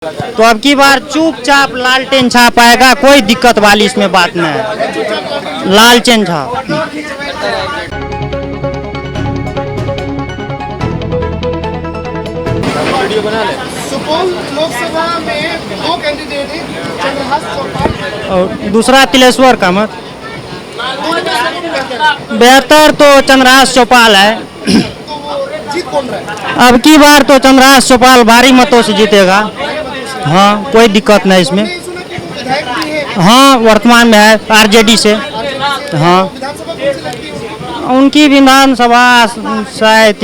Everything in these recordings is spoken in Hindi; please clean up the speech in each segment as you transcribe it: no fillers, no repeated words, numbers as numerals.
तो अब की बार चुपचाप लालटेन छाप आएगा, कोई दिक्कत वाली इसमें बात नहीं है। लालटेन छाप। सुपौल लोकसभा में दो कैंडिडेट हैं, चंद्रहास चौपाल और दूसरा तिलेश्वर कामत। बेहतर तो चंद्रहास चौपाल है। तो वो जीत कौन रहा है? अब की बार तो चंद्रहास चौपाल भारी मतों से जीतेगा। हाँ, कोई दिक्कत नहीं इसमें। हमने सुना कि वो विधायक भी है हाँ, वर्तमान में है आरजेडी से। हाँ, विधानसभा कौन सी लगती है? उनकी विधानसभा शायद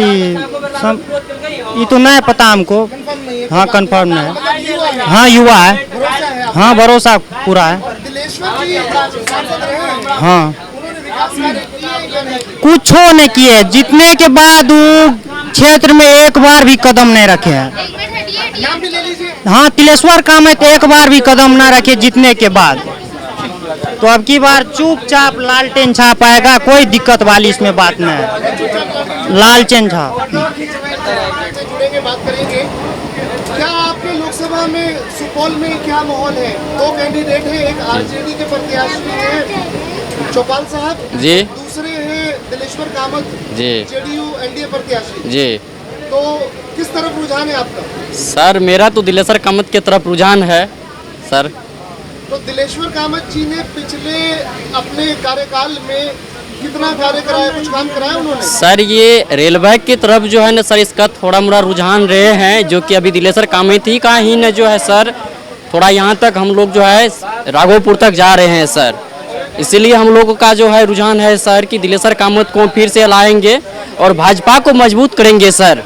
ये तो नहीं पता हमको। कंफर्म नहीं है। हाँ, कंफर्म नहीं है। मतलब युवा है, हाँ, युवा है। भरोसा है आपको? हाँ, भरोसा पूरा है। दिलेश्वर जी सांसद रहे हैं, हाँ, उन्होंने विकास कार्य किए या नहीं? कुछ नहीं किए। जीतने के बाद वो क्षेत्र में एक बार भी कदम नहीं रखे हैं। नाम भी ले लीजिए। हाँ, तिलेश्वर कामत एक बार भी कदम ना रखे जीतने के बाद। तो अब की बार चुपचाप लालटेन छाप आएगा, कोई दिक्कत वाली इसमें बात नहीं है। लालटेन छाप। से जुड़ेंगे, बात करेंगे। क्या आपके लोकसभा में सुपौल में क्या माहौल है? दो कैंडिडेट हैं, एक आरजेडी के प्रत्याशी हैं चौपाल साहब जी, दूसरे हैं दिलेश्वर कामत जी, जेडीयू एनडीए प्रत्याशी। जी। तो किस तरफ रुझान है आपका? सर मेरा तो दिलेश्वर कामत की तरफ रुझान है सर। तो दिलेश्वर कामत जी ने पिछले अपने कार्यकाल में कितना कार्य कराया, कुछ काम कराया उन्होंने? सर ये रेलवे की तरफ जो है ना सर, इसका थोड़ा मोड़ा रुझान रहे हैं, जो कि अभी दिलेश्वर कामत ही का ही न जो है सर, थोड़ा यहाँ तक हम लोग जो है राघोपुर तक जा रहे हैं सर। इसीलिए हम लोगों का जो है रुझान है सर कि दिलेश्वर कामत को फिर से लाएंगे और भाजपा को मजबूत करेंगे सर।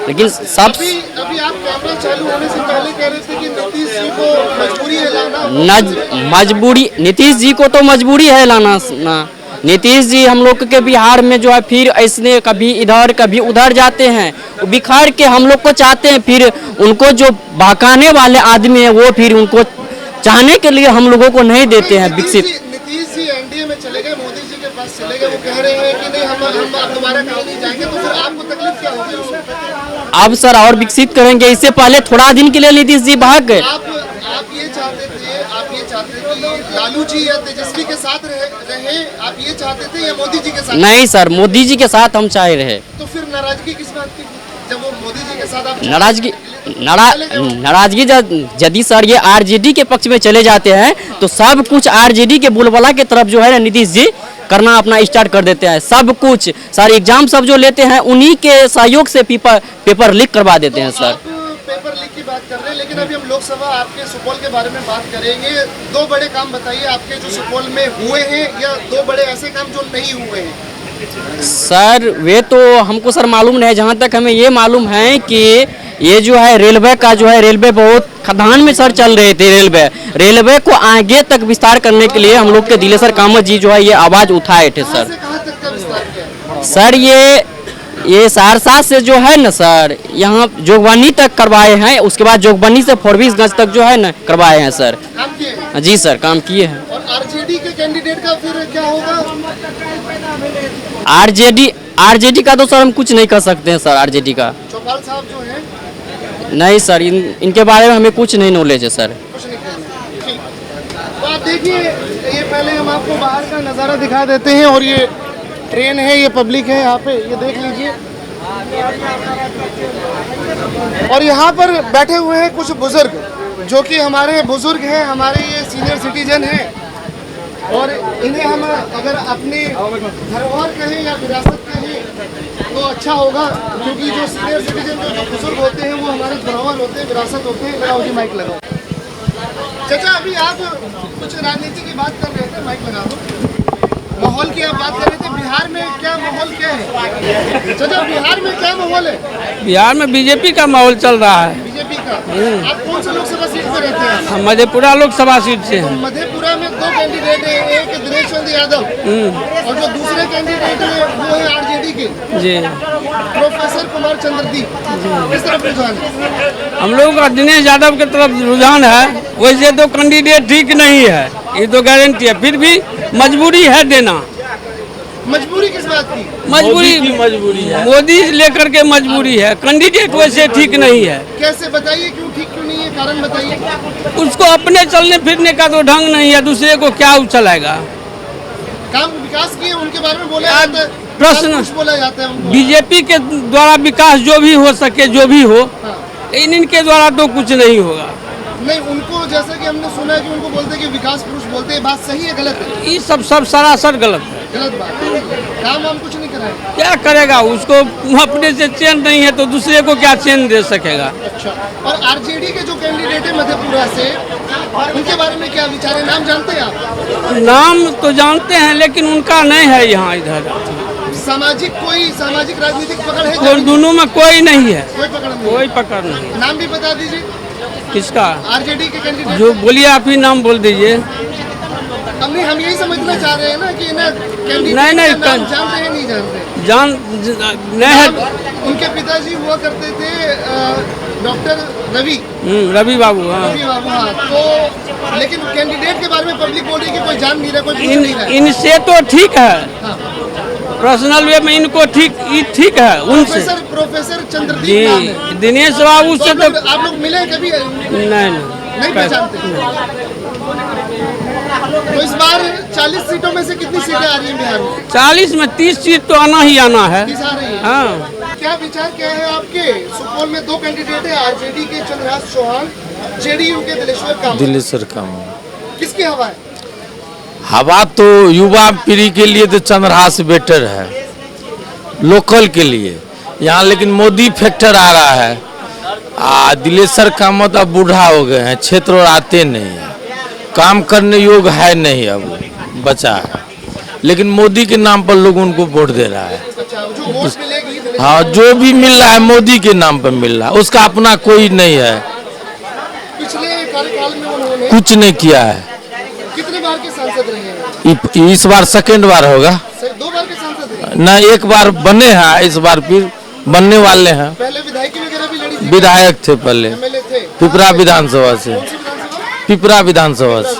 लेकिन सब अभी आप कैमरा चालू होने से पहले कह रहे थे कि नीतीश जी को मजबूरी है लाना। मजबूरी नीतीश जी को तो मजबूरी है लाना ना। नीतीश जी हम लोग के बिहार में जो है फिर ऐसे कभी इधर कभी उधर जाते हैं, बिखार के हम लोग को चाहते हैं। फिर उनको जो बहकाने वाले आदमी है वो फिर उनको चाहने के लिए हम लोगों को नहीं देते हैं विकसित। नीतीश जी एनडीए में चले गए, मोदी जी के पास चले गए, वो कह रहे हैं कि नहीं हम अब दोबारा कहीं नहीं जाएंगे। तो फिर आपको तकलीफ क्या होगी उसमें? अब सर और विकसित करेंगे। इससे पहले थोड़ा दिन के लिए नीतीश जी भाग गए। आप ये चाहते थे कि लालू जी या तेजस्वी के साथ रहे, आप ये चाहते थे या मोदी जी के साथ? नहीं सर, मोदी जी के साथ हम चाहे रहे। तो फिर नाराजगी किस बात की, जब वो मोदी जी के साथ आप नाराजगी यदि सर ये आरजेडी के पक्ष में चले जाते हैं तो सब कुछ आरजेडी के बुलबुला के तरफ जो है ना नीतीश जी करना अपना स्टार्ट कर देते हैं। सब कुछ सर एग्जाम सब जो लेते हैं उन्हीं के सहयोग से पेपर लीक करवा देते हैं सर। पेपर लीक की बात कर रहे हैं, लेकिन अभी हम लोकसभा आपके सुपौल के बारे में बात करेंगे। दो बड़े काम बताइए आपके जो सुपौल में हुए हैं, या दो बड़े ऐसे काम जो नहीं हुए हैं। सर वे तो हमको सर मालूम नहीं है। जहाँ तक हमें ये मालूम है कि ये जो है रेलवे का जो है, रेलवे बहुत खदान में सर चल रहे थे। रेलवे को आगे तक विस्तार करने के लिए हम लोग के दिलेश्वर कामत जी जो है ये आवाज उठाए थे सर। कहाँ तक का विस्तार किया? सर ये सहरसा से जो है ना सर, यहाँ जोगबनी तक करवाए हैं। उसके बाद जोगबनी से फॉरबिसगंज तक जो है ना करवाए हैं सर। काम किए हैं? जी सर, काम किए हैं। और आरजेडी के कैंडिडेट का फिर क्या होगा? आरजेडी का तो सर हम कुछ नहीं कर सकते हैं सर। आरजेडी का चौपाल साहब जो हैं नहीं सर, इनके बारे में हमें कुछ नहीं नॉलेज है सर। कुछ नहीं कहना। ठीक, तो आप देखिए, ये पहले हम आपको बाहर का नज़ारा दिखा देते हैं। और ये ट्रेन है, ये पब्लिक है यहाँ पे, ये देख लीजिए। और यहाँ पर बैठे हुए हैं कुछ बुजुर्ग, जो कि हमारे बुजुर्ग हैं, हमारे ये सीनियर सिटीजन हैं। और इन्हें हम अगर अपनी धरोहर कहें या विरासत कहें तो अच्छा होगा, क्योंकि जो सीनियर सिटीजन जो बुजुर्ग होते हैं वो हमारे धरोहर होते हैं, विरासत होते हैं। लगाओ जी, माइक लगाओ। चाचा, अभी आप कुछ राजनीति की बात कर रहे थे, माइक लगा दो। माहौल की आप बात कर रहे थे, बिहार में क्या माहौल क्या है? चाचा, बिहार में क्या माहौल है? बिहार में बीजेपी का माहौल चल रहा है। बीजेपी का। आप कौन सा लोकसभा सीट पर रहते हैं? हम मधेपुरा लोकसभा सीट से तो हैं। मधेपुरा में दो कैंडिडेट है, एक दिनेश चंद्र यादव और जो दूसरे कैंडिडेट है वो है आरजेडी के जी, प्रोफेसर कुमार चंद्रदीप। किस तरफ रुझान है? हम लोगों का दिनेश यादव की तरफ रुझान है। वैसे तो कैंडिडेट ठीक नहीं है, ये तो गारंटी है, फिर भी मजबूरी है देना। मजबूरी किस बात की? मजबूरी मोदी लेकर के मजबूरी है। कैंडिडेट वैसे ठीक नहीं है। कैसे बताइए, क्यों ठीक क्यों नहीं है कारण बताइए। उसको अपने चलने फिरने का तो ढंग नहीं है, दूसरे को क्या चलाएगा। काम विकास किए उनके बारे में बोला आज जाता है, प्रश्न- सब कुछ बोला जाता है उनको। बीजेपी के द्वारा विकास जो भी हो सके, जो भी हो, हाँ। लेकिन इनके द्वारा तो कुछ नहीं होगा। नहीं, उनको जैसा कि हमने सुना है कि उनको बोलते हैं कि विकास पुरुष बोलते हैं, बात सही है गलत है? ये सब सरासर गलत है। गलत बात है। काम हम कुछ नहीं कराएंगे। क्या करेगा, उसको अपने से चैन नहीं है तो दूसरे को क्या चैन दे सकेगा। अच्छा, और आरजेडी के जो कैंडिडेट है मधेपुरा से, उनके बारे में क्या विचार है, नाम जानते हैं आप? नाम तो जानते हैं लेकिन उनका नहीं है यहाँ इधर। कोई सामाजिक राजनीतिक पकड़ है? और दोनों में कोई नहीं है, कोई पकड़ नहीं। कोई पकड़ नहीं है। नाम भी बता दीजिए किसका? आरजेडी के कैंडिडेट। जो बोलिए, आप ही नाम बोल दीजिए। हम यही समझना चाह रहे हैं ना कि ना कैंडिडेट नहीं, का नाम जानते हैं नहीं जानते? नहीं है। उनके पिताजी हुआ करते थे डॉक्टर रवि रवि बाबू। हाँ, रवि बाबू। हाँ, तो लेकिन कैंडिडेट के बारे में पब्लिक बोल रही है कि कोई जान नहीं रहा, कोई पूछ नहीं रहा। इनसे तो ठीक है, हाँ। पर्सनल वे में इनको ठीक है उनसे। प्रोफेसर चंद्रदीप जी, नाम है। दिनेश बाबू से तो आप लोग मिले कभी? नहीं पहचानते। तो इस बार 40 सीटों में से कितनी सीटें आ रही हैं बिहार में? 40 में 30 सीट तो आना ही आना है। 30 आ रही है। हाँ, क्या विचार क्या है आपके? सुपौल में 2 कैंडिडेट है, आरजेडी के चंद्रहास चौहान, जेडीयू के दिलेश्वर कामत। किसकी हवा है? हवा तो युवा पीढ़ी के लिए तो चंद्रहास बेटर है, लोकल के लिए यहाँ, लेकिन मोदी फैक्टर आ रहा है। दिलेश्वर कामत अब बूढ़ा हो गए हैं, क्षेत्र और आते नहीं है, काम करने योग्य है नहीं, अब बचा है, लेकिन मोदी के नाम पर लोग उनको वोट दे रहा है। अच्छा, जो वोट मिलेगी हाँ, जो भी मिल रहा है मोदी के नाम पर मिल रहा है, उसका अपना कोई नहीं है, पिछले कार्यकाल में उन्होंने कुछ नहीं किया है। कितने बार के सांसद रहे हैं? इस बार सेकेंड बार होगा। 2 बार के सांसद रहे? न, एक बार बने हैं, इस बार फिर बनने वाले हैं। पहले विधायकी वगैरह भी लड़ी थी? विधायक थे पहले, एमएलए थे? पिपरा विधानसभा से। कौन सी विधानसभा? पिपरा विधानसभा से।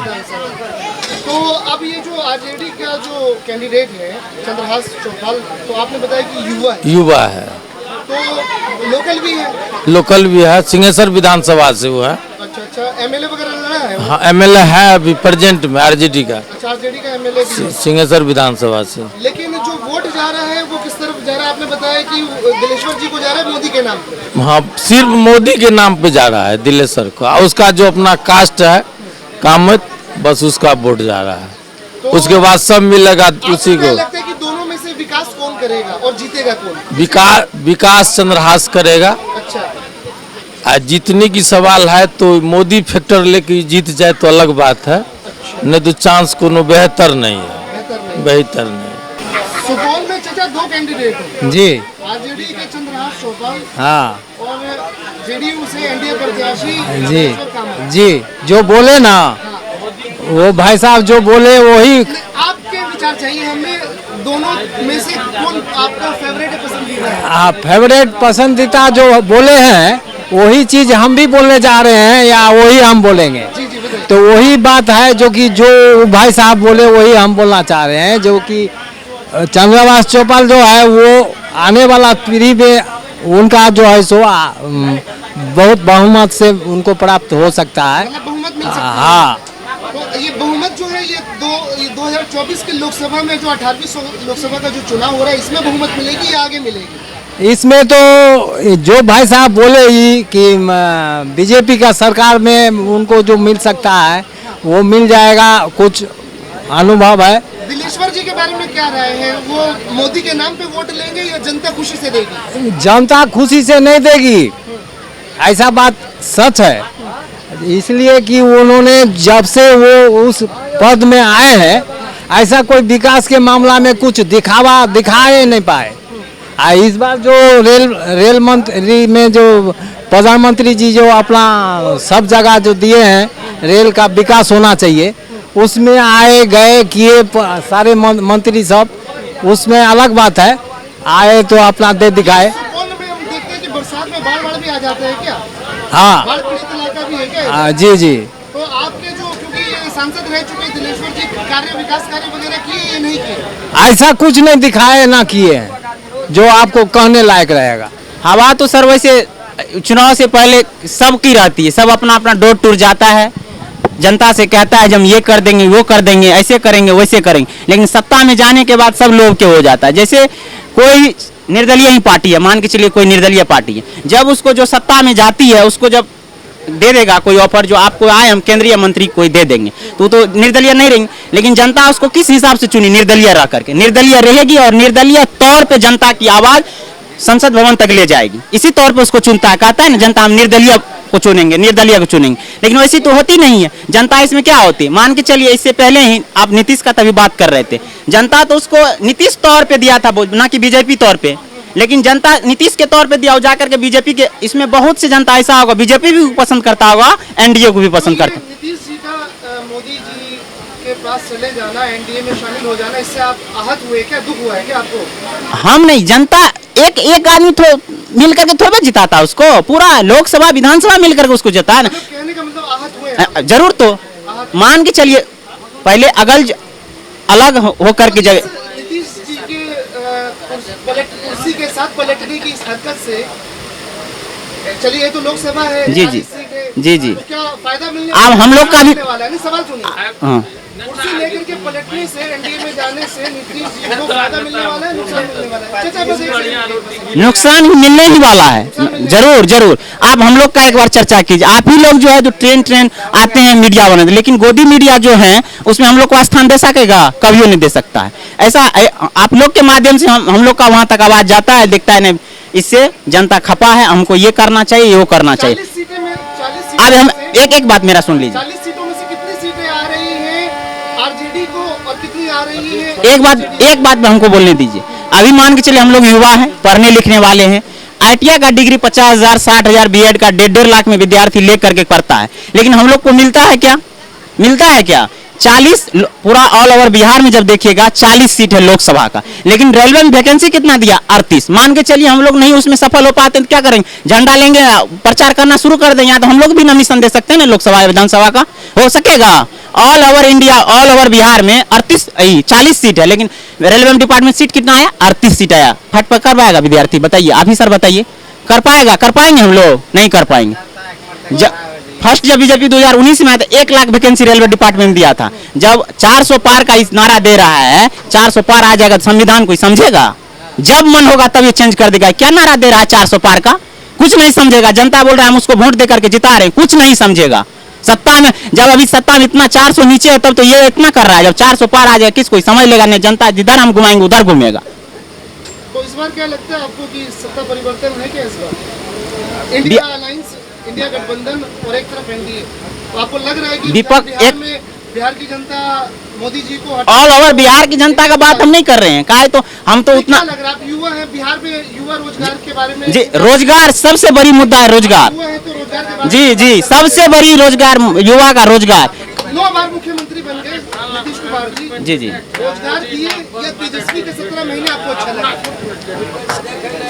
तो अब ये जो आरजेडी का जो कैंडिडेट है चंद्रहास चौहान, तो आपने बताया कि युवा है, युवा है, तो लोकल भी है? लोकल भी है, सिंहेश्वर विधानसभा से वो है। अच्छा, एमएलए वगैरह लड़ा है? हाँ, एमएलए है अभी प्रेजेंट में आरजेडी का, अच्छा, आरजेडी का एमएलए भी है। सिंहेश्वर विधानसभा से। लेकिन जो वोट जा रहा है वो किस तरफ जा रहा है? आपने बताया कि दिलेश्वर जी को जा रहा है मोदी के नाम पे। हाँ, सिर्फ मोदी के नाम पे जा रहा है दिलेश्वर को, उसका जो अपना कास्ट है कामत, बस उसका वोट जा रहा है, तो उसके बाद सब मिलेगा आपको उसी क्या को। लगता है कि दोनों में से विकास कौन करेगा और जीतेगा कौन? विकास चंद्रहास करेगा। अच्छा, आज जीतने की सवाल है तो मोदी फैक्टर लेके जीत जाए तो अलग बात है, नहीं तो चांस कोनो बेहतर नहीं है, बेहतर नहीं। सुपौल में चाचा 2 कैंडिडेट हैं जी। आरजेडी के चंद्रहास चौहान हाँ और जेडीयू से एनडीए प्रत्याशी जी दिलेश्वर कामत। जी, जो बोले ना वो भाई साहब जो बोले वही। आपके विचार चाहिए हमें, दोनों में से कौन आपका फेवरेट पसंदीदा है? फेवरेट पसंदीदा जो बोले हैं वही चीज हम भी बोलने जा रहे हैं या वही हम बोलेंगे? जी जी बताइए। तो वही बात है जो कि जो भाई साहब बोले वही हम बोलना चाह रहे हैं, जो कि चंद्रहास चौहान जो है वो आने वाला पीढ़ी में उनका जो है सो बहुत बहुमत से उनको प्राप्त हो सकता है। मतलब बहुमत मिल सकता है। हाँ, तो ये बहुमत जो है ये 2024 के लोकसभा में जो 18वीं लोकसभा का जो चुनाव हो रहा है इसमें बहुमत मिलेगी या आगे मिलेगी? इसमें तो जो भाई साहब बोले ही कि बीजेपी का सरकार में उनको जो मिल सकता है वो मिल जाएगा, कुछ अनुभव है। दिलेश्वर जी के बारे में क्या राय है? वो मोदी के नाम पे वोट लेंगे या जनता खुशी से देगी? जनता खुशी से नहीं देगी, ऐसा बात सच है, इसलिए कि उन्होंने जब से वो उस पद में आए हैं ऐसा कोई विकास के मामला में कुछ दिखाए नहीं पाए। इस बार जो रेल मंत्री में जो प्रधानमंत्री जी जो अपना सब जगह जो दिए हैं, रेल का विकास होना चाहिए, उसमें आए गए किए सारे मंत्री सब, उसमें अलग बात है, आए तो अपना दे दिखाए। सुपौल में हम देखते हैं कि बरसात में बाढ़ भी आ जाता है क्या? हाँ, बाढ़ पीड़ित इलाका भी है क्या? जी जी। तो आपने जो, क्योंकि ये सांसद रह चुके दिलेश्वर जी, विकास कार्य वगैरह किए या नहीं किए? ऐसा कुछ नहीं दिखाए ना किए हैं जो आपको कहने लायक रहेगा। हवा तो सर वैसे चुनाव से पहले सबकी रहती है, सब अपना अपना डोर टूर जाता है, जनता से कहता है हम ये कर देंगे वो कर देंगे, ऐसे करेंगे वैसे करेंगे, लेकिन सत्ता में जाने के बाद सब लोग के हो जाता है। जैसे कोई निर्दलीय ही पार्टी है, मान के चलिए कोई निर्दलीय पार्टी है, जब उसको जो सत्ता में जाती है उसको जब दे देगा कोई ऑफर, जो आपको आए हम केंद्रीय मंत्री कोई दे देंगे, तो निर्दलीय नहीं रहेंगे। लेकिन जनता उसको किस हिसाब से चुनी? निर्दलीय रह करके निर्दलीय रहेगी और निर्दलीय तौर पे जनता की आवाज संसद भवन तक ले जाएगी। इसी तौर पे उसको चुनता है, कहता है ना जनता हम निर्दलीय को चुनेंगे, निर्दलीय को चुनेंगे, लेकिन वैसी तो होती नहीं है। जनता इसमें क्या होती है? मान के चलिए इससे पहले ही आप नीतीश का तभी बात कर रहे थे, जनता तो उसको नीतीश तौर पे दिया था, ना कि बीजेपी तौर पे, लेकिन जनता नीतीश के तौर पे दिया और जाकर के बीजेपी के, इसमें बहुत से जनता ऐसा होगा बीजेपी भी पसंद करता होगा, एनडीए को भी पसंद करता। नीतीश जी का मोदी जी के पास चले जाना, एनडीए में शामिल हो जाना, इससे आप आहत हुए क्या, दुख हुआ है क्या आपको? हम नहीं, जनता एक आदमी मिल करके थोड़ा जिताता उसको, पूरा लोकसभा विधानसभा मिल करके उसको जिताया ना। कहने का मतलब आहत हुए जरूर, तो मान के चलिए पहले अलग होकर के जगह नीतीश जी के कुर्सी के साथ पलटने की इस हरकत से, चलिए ये तो लोकसभा है, जी जी जी जी, तो क्या फायदा मिलने अब हम लोग का भी वाला है? सवाल सुनिए, कुर्सी लेकर के पलटने से, एनडीए में जाने से नीतीश जी को फायदा मिलने वाला है, नुकसान मिलने वाला है? चाचा बस नुकसान मिलने ही वाला है, जरूर जरूर। आप हम लोग का एक बार चर्चा कीजिए, आप ही लोग जो है जो ट्रेन आते हैं मीडिया बने, लेकिन गोदी मीडिया जो है उसमें हम लोग को स्थान दे सकेगा? कभी नहीं दे सकता है। ऐसा आप लोग के माध्यम से हम लोग का वहां तक आवाज जाता है, दिखता है नहीं, इससे जनता खपा है, हमको ये करना चाहिए वो करना चाहिए। 40 सीटें में, 40 अब हम सीटें एक बात मेरा सुन लीजिए, 40 सीटों में से कितनी सीटें आ रही हैं आरजेडी को और कितनी आ रही है? एक बात में हमको बोलने दीजिए। अभी मान के चलिए हम लोग युवा हैं, पढ़ने लिखने वाले हैं, ITI का डिग्री 50,000 60,000, बीएड का 1.5 लाख में विद्यार्थी ले करके पढ़ता है, लेकिन हम लोग को मिलता है क्या? मिलता है क्या? 40 पूरा ऑल ओवर बिहार में जब देखिएगा 40 सीट है लोकसभा का, लेकिन रेलवे में वैकेंसी कितना दिया? 38। मान के चलिए हम लोग नहीं उसमें सफल हो पाते तो क्या करेंगे? झंडा लेंगे, प्रचार करना शुरू कर देंगे, या तो हम लोग भी नमिशन दे सकते हैं ना लोकसभा विधानसभा का, हो सकेगा? All over India, all over Bihar में 40 सीट है, लेकिन रेलवे डिपार्टमेंट सीट कितना आया? 38 सीट आया। फट कर पाएगा विद्यार्थी? बताइए आप ही सर, बताइए कर पाएगा? कर पाएंगे हम लोग? नहीं कर पाएंगे। फर्स्ट जब बीजेपी 2019 में आया था 1 लाख वैकेंसी रेलवे डिपार्टमेंट दिया था। जब 400 पार का इस नारा दे रहा है, 400 पार आ जाएगा तो संविधान कोई समझेगा? जब मन होगा तब ये चेंज कर देगा। क्या नारा दे रहा है 400 पार का? कुछ नहीं समझेगा। जनता बोल रहा है हम उसको वोट दे करके जिता रहे हैं, कुछ नहीं समझेगा। सत्ता में जब अभी सत्ता में इतना 400 नीचे है तब तो ये इतना कर रहा है, जब 400 पार आ जाए किस कोई समझ लेगा नहीं। जनता जिधर हम घुमाएंगे उधर घूमेगा। तो इस बार क्या लगता है आपको कि सत्ता परिवर्तन है क्या इस बार? इंडिया अलायंस, इंडिया गठबंधन और एक तरफ एनडीए, तो आपको लग रहा है कि बिहार की जनता मोदी जी को ऑल ओवर बिहार की जनता का बात हम नहीं कर रहे हैं, काहे तो हम तो उतना लग रहा है? आप युवा हैं, बिहार में युवा रोजगार के बारे में जी, रोजगार सबसे बड़ी मुद्दा है, रोजगार। युवा है तो रोजगार के बारे जी जी, सबसे बड़ी रोजगार, युवा का रोजगार। 9 बार मुख्यमंत्री बन गए नीतीश कुमार जी, जी जी, रोजगार दिए या तेजस्वी के 17 महीने आपको अच्छा लगा?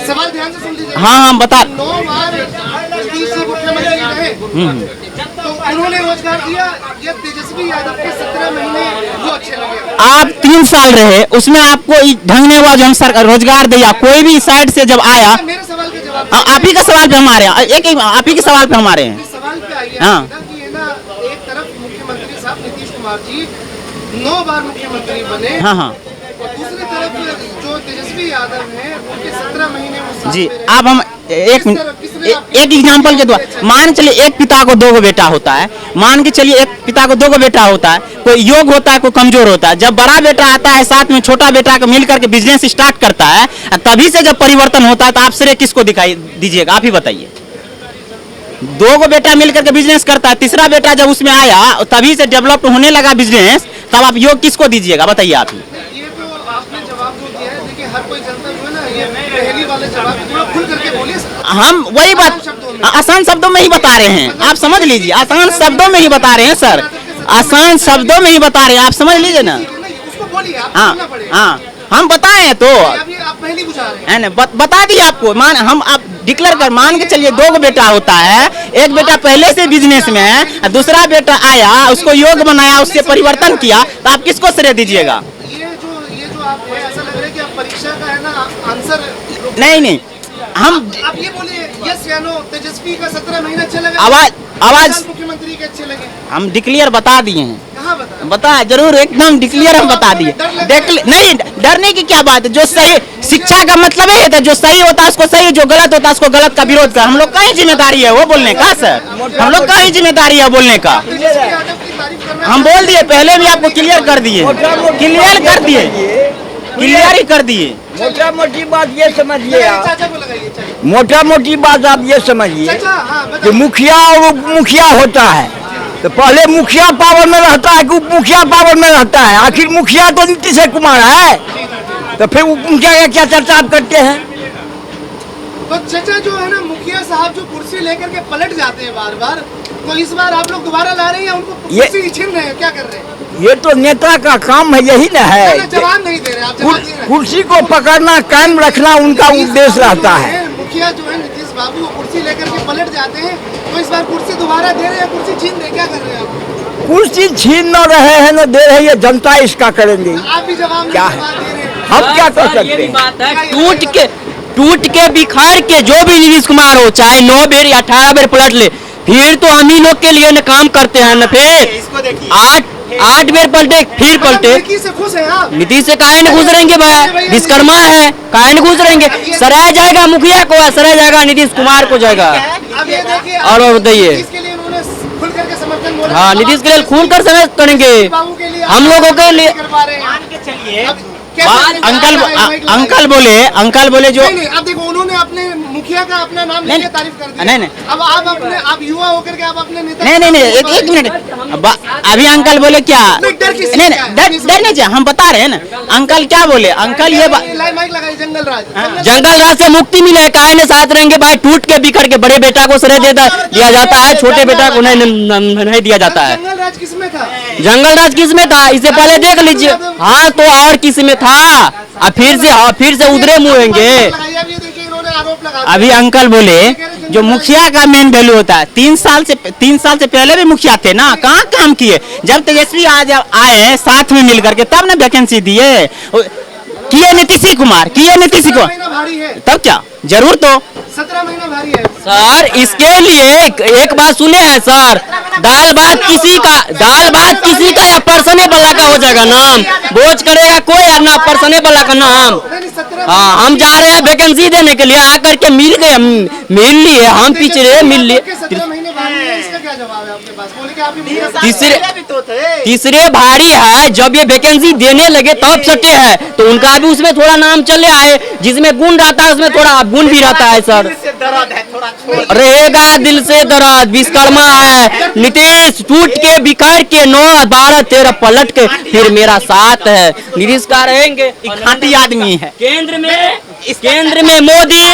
सवाल ध्यान से सुन लीजिए। हाँ हम बता 9 बार नीतीश जी मुख्यमंत्री रहे, तो उन्होंने रोजगार दिया या तेजस्वी यादव के 17 महीने वो अच्छे लगे? आप 3 साल रहे, उसमें आपको ढंगने हुआ जो हम सरकार रोजगार दिया, कोई भी साइड से जब आया। मेरे सवाल के जवाब आप ही का सवाल पे हम आ रहे हैं, एक आप ही के सवाल पे हम आ रहे हैं। सवाल पे आइए हाँ। कि है ना, एक तरफ मुख्यमंत्री साहब नीतीश कुमार जी 9 बार मुख्यमंत्री बने, हाँ हाँ और दूसरी तरफ जो तेजस्वी यादव हैं उनके 17 महीने वो साथ जी। में रहे। अब हम एक एग्जाम्पल के द्वारा मान चलिए, एक पिता को 2 बेटा होता है, मान के चलिए एक पिता को 2 बेटा होता है, कोई योग होता है कोई कमजोर होता है। जब बड़ा बेटा आता है साथ में छोटा बेटा को मिल करके बिजनेस स्टार्ट करता है, तभी से जब परिवर्तन होता है, तो आप श्रेय किसको दिखाई दीजिएगा? आप ही बताइए। 2 बेटा मिल करके बिजनेस करता है, तीसरा बेटा जब उसमें आया तभी से डेवलप होने लगा बिजनेस, तब आप योग किसको दीजिएगा? बताइए आप ही। ये तो आपने जवाब जो दिया है, देखिए हर कोई जनता जो है ना, ये पहली वाले जवाब थोड़ा खुल करके बोलिए। हम वही बात आसान शब्दों में ही बता रहे हैं, आप समझ लीजिए। आसान शब्दों में ही बता रहे हैं सर, आसान शब्दों में ही बता रहे हैं, आप समझ लीजिए ना। उसको बोलिए, आप हाँ बोलना पड़ेगा। हाँ, हम बताए तो अभी आप पहली बुझा रहे हैं। है ना, बता दिए आपको। मान हम आप डिक्लेयर कर, मान के चलिए 2 बेटा होता है, एक बेटा पहले से बिजनेस में है, दूसरा बेटा आया उसको योग बनाया, उससे परिवर्तन किया, तो आप किसको श्रेय दीजिएगा? ये जो आप है, ऐसा लग रहा है कि आप परीक्षा का है ना आंसर नहीं नहीं, हम आप ये बोलिए, यस या नो, तेजस्वी का 17 महीना चलेगा? आवाज मुख्यमंत्री के अच्छे लगे? हम डिक्लेयर बता दिए हैं, कहाँ बता? बता जरूर एकदम डिक्लेयर हम बता दिए। नहीं, डरने की क्या बात है, जो सही शिक्षा का मतलब है तो जो सही होता है उसको सही, जो गलत होता है उसको गलत का विरोध कर। हम लोग का ही जिम्मेदारी है वो बोलने का सर, हम लोग का ही जिम्मेदारी है बोलने का। तेजस्वी यादव की तारीफ करना हम बोल दिए, पहले भी आपको क्लियर कर दिए, क्लियर ही कर दिए। मोटा मोटी बात ये समझिए आप, चाचा को लगाइए, चाचा। मोटा मोटी बात आप ये समझिए चाचा, हाँ, कि बताइए। मुखिया और उप मुखिया होता है, तो पहले मुखिया पावर में रहता है कि उप मुखिया पावर में रहता है? आखिर मुखिया तो नीतीश कुमार है, तो फिर उप मुखिया का क्या चर्चा आप करते हैं? तो चाचा जो है ना, मुखिया साहब जो कुर्सी लेकर के पलट जाते हैं बार बार, तो इस बार आप लोग दोबारा ला रहे हैं या उनको ये- कुर्सी छीन रहे हैं, क्या कर रहे हैं? ये तो नेता का काम है, यही न है। ना, जवाब नहीं दे रहे, आप जवाब दे रहे हैं। कुर्सी को पकड़ना, कायम रखना उनका उद्देश्य रहता है। मुखिया जो है नीतीश बाबू, वो कुर्सी लेकर के पलट जाते हैं, तो इस बार कुर्सी दोबारा दे रहे हैं, कुर्सी छीन रहे हैं, क्या कर रहे हैं आप? कुर्सी छीन न रहे हैं न दे रहे हैं, ये जनता इसका करेंगे। आप भी जवाब क्या नहीं है? दे रहे हैं। हम क्या कर सर, ये सकते भी हैं? बात है, टूट के बिखार के जो भी नीतीश कुमार हो, चाहे 9 बेर या 18 बेर पलट ले, फिर तो हम ही लोग के लिए न काम करते हैं न, फिर 8 बेर पलटे फिर पलटे। नीतीश से खुश हैं आप? नीतीश से काहे न गुजरेंगे भाई, विश्वकर्मा है, काहे न गुजरेंगे। सराय जाएगा मुखिया को, सराय जाएगा नीतीश कुमार को जाएगा। अब ये देखिए, और बताइए। नीतीश के लिए उन्होंने खुल करके समर्थन बोला। हाँ, नीतीश के लिए खुल कर समर्थन करेंगे, बाबू के लिए हम लोगों के लिए। कर पा रहे हैं। अब कैसे- अंकल बोले जो नहीं, अब देखो, उन्होंने अपने मुखिया का अपना नाम नहीं, लेके तारीफ कर दिया। नहीं। अब आप युवा होकर के आप अपने नेता नहीं, एक मिनट, अभी अंकल बोले क्या? नहीं, डर किस नहीं, चीज़ का है? डर नहीं चाहिए, हम बता रहे हैं ना। अंकल क्या बोले, अंकल ये माइक लगाई, जंगल राज। जंगल राज से मुक्ति मिले, काहे ने साथ रहेंगे भाई। टूट के बिखर के बड़े बेटा को श्रेय दिया जाता है, छोटे बेटा को नहीं दिया जाता है। जंगल राज किसमें था? जंगल राज किस में था, इसे पहले देख लीजिए। हाँ, तो और किस में था? अब फिर से उधरे मुहेंगे। लगाइए, अब ये देखिए, इन्होंने आरोप लगा दिया। अभी अंकल बोले जो मुखिया का मेन वैल्यू होता है, 3 साल से पहले भी मुखिया थे ना, कहाँ काम किए? जब तेजस्वी आज आए साथ में मिल करके तब ना वैकेंसी दिए, किए नीतीश कुमार, 17 महीना भारी है, तब क्या जरूर तो 17 महीना भारी है। सर, इसके लिए एक बात सुने हैं सर, दाल भात किसी का या परसने वाला का हो जाएगा नाम, बोझ करेगा कोई या ना परसने वाला का नाम। नहीं, 17 हाँ, हम जा रहे हैं वैकेंसी देने के लिए, आकर के मिल लिए, हम पिछड़े मिल लिए। 17 महीने भारी है, इसका क्या जवाब है आपके पास? बोले कि आप ही मुखिया तीसरे भारी है, जब ये वैकेंसी देने लगे तब सटे हैं, तो उनका भी उसमें थोड़ा नाम चले आए, जिसमें गुण रहता है उसमें थोड़ा गुण भी रहता है सर। रहेगा दिल से दर्द, विश्वकर्मा है नीतीश, टूट के बिखर के 9, 12, 13 पलट के फिर मेरा साथ है, नीतीश का रहेंगे। खाटी आदमी है। केंद्र में मोदी,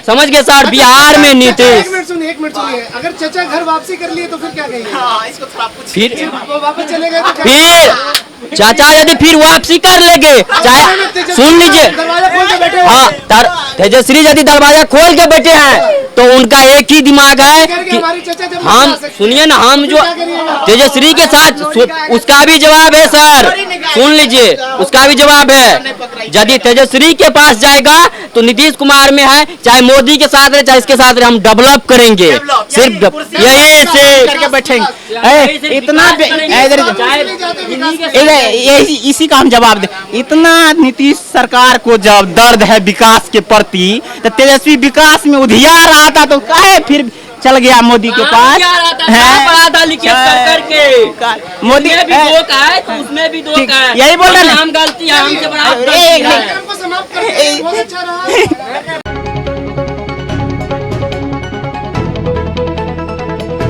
समझ गए सर, बिहार में नीतीश। एक मिनट सुनिए, अगर चाचा घर वापसी कर लिए तो फिर क्या कहेंगे? फिर वो वापस चले गए तो क्या? फिर चाचा यदि फिर वापसी कर लेंगे, चाहे सुन लीजिए, दरवाजा खोल के बैठे हो। हाँ, तेजस्वी यदि दरवाजा खोल के बैठे हैं तो उनका एक ही दिमाग है कि हमारी चाचा जब हम, सुनिए ना, हम जो तेजस्वी के साथ, उसका भी जवाब है सर, सुन लीजिए, उसका भी जवाब है। यदि तेजस्वी के पास जाएगा तो नीतीश कुमार में है, चाहे मोदी के साथ रहे चाहे इसके साथ रहे, हम डेवलप करेंगे, सिर्फ यही से करके बैठेंगे। इतना इसी का हम जवाब दे, इतना नीतीश सरकार को जब दर्द है विकास के प्रति, तो तेजस्वी विकास में उधियार रहा था तो काहे फिर चल गया मोदी के पास? मोदी उसमें भी ठीक, यही बोल रहे हैं ना? हम गलती है, हमसे बड़ा एक- हमको समाप्त करते हैं, बहुत अच्छा रहा।